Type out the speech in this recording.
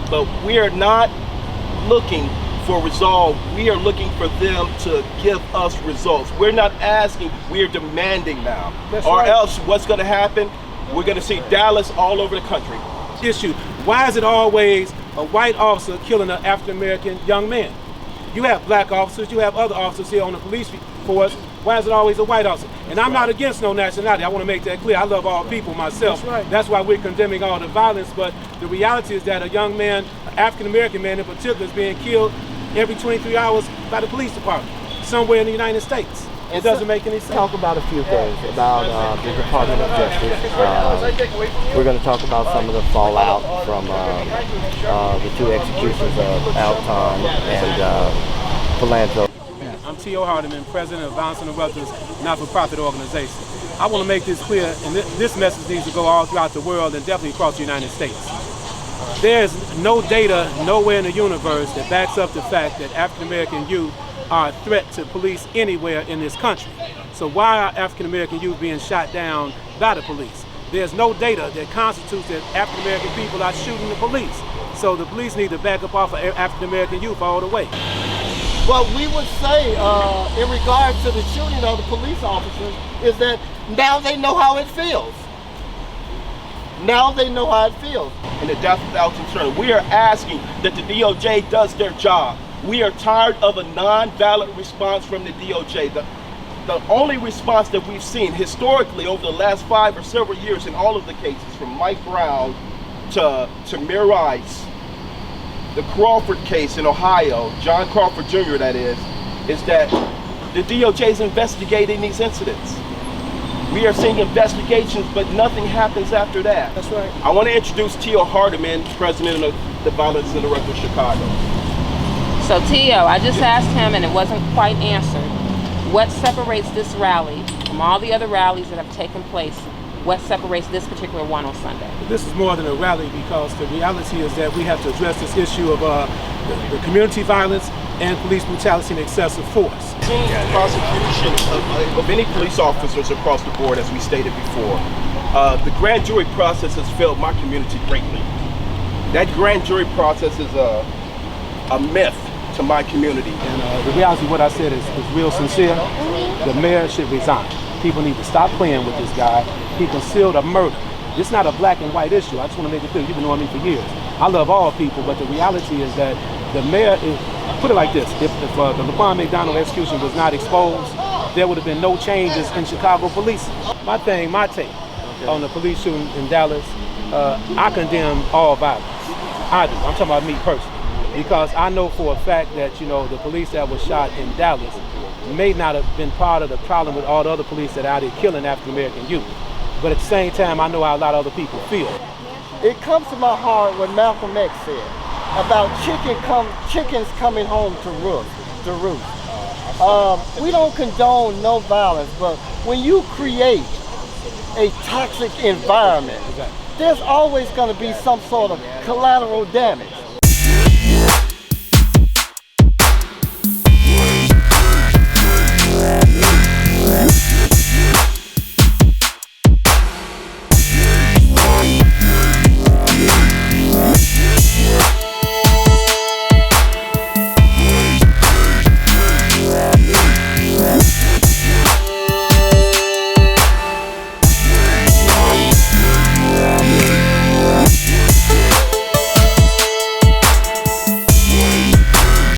but we are not looking for resolve. We are looking for them to give us results. We're not asking, we are demanding now. That's or right. else what's going to happen, we're going to see Dallas all over the country. Issue. Why is it always a white officer killing an African-American young man? You have black officers, you have other officers here on the police force. Why is it always a white officer? And I'm not against no nationality. I want to make that clear. I love all people myself. That's right. That's why we're condemning all the violence. But the reality is that a young man, an African-American man in particular, is being killed every 23 hours by the police department somewhere in the United States. It doesn't make any sense. Talk about a few things about the Department of Justice. We're going to talk about some of the fallout from the two executions of Alton and Philando. I'm T.O. Hardiman, president of Violence Interrupters, not-for-profit organization. I want to make this clear, and this message needs to go all throughout the world and definitely across the United States. There's no data nowhere in the universe that backs up the fact that African-American youth are a threat to police anywhere in this country. So why are African-American youth being shot down by the police? There's no data that constitutes that African-American people are shooting the police. So the police need to back up off of African-American youth all the way. What we would say in regards to the shooting of the police officers is that now they know how it feels. Now they know how it feels. In the death of Alton Turner, we are asking that the DOJ does their job. We are tired of a non-valid response from the DOJ. The only response that we've seen historically over the last 5 or several years in all of the cases, from Mike Brown to Tamir Rice, the Crawford case in Ohio, John Crawford Jr. that is that the DOJ is investigating these incidents. We are seeing investigations, but nothing happens after that. That's right. I want to introduce T.O. Hardiman, president of the Violence Interrupters Chicago. So T.O., I just asked him and it wasn't quite answered. What separates this rally from all the other rallies that have taken place? What separates this particular one on Sunday? This is more than a rally because the reality is that we have to address this issue of the community violence and police brutality and excessive force. Prosecution of any police officers across the board, as we stated before. The grand jury process has failed my community greatly. That grand jury process is a myth to my community. And the reality of what I said is real sincere. The mayor should resign. People need to stop playing with this guy. He concealed a murder. This is not a black and white issue. I just want to make it clear. You've been knowing me for years. I love all people, but the reality is that the mayor is, put it like this, if the Laquan McDonald execution was not exposed, there would have been no changes in Chicago policing. My take on the police shooting in Dallas, I condemn all violence. I do. I'm talking about me personally. Because I know for a fact that, the police that was shot in Dallas may not have been part of the problem with all the other police that are out here killing African-American youth. But at the same time, I know how a lot of other people feel. It comes to my heart what Malcolm X said about chickens coming home to roost. We don't condone no violence, but when you create a toxic environment, there's always going to be some sort of collateral damage. Yeah.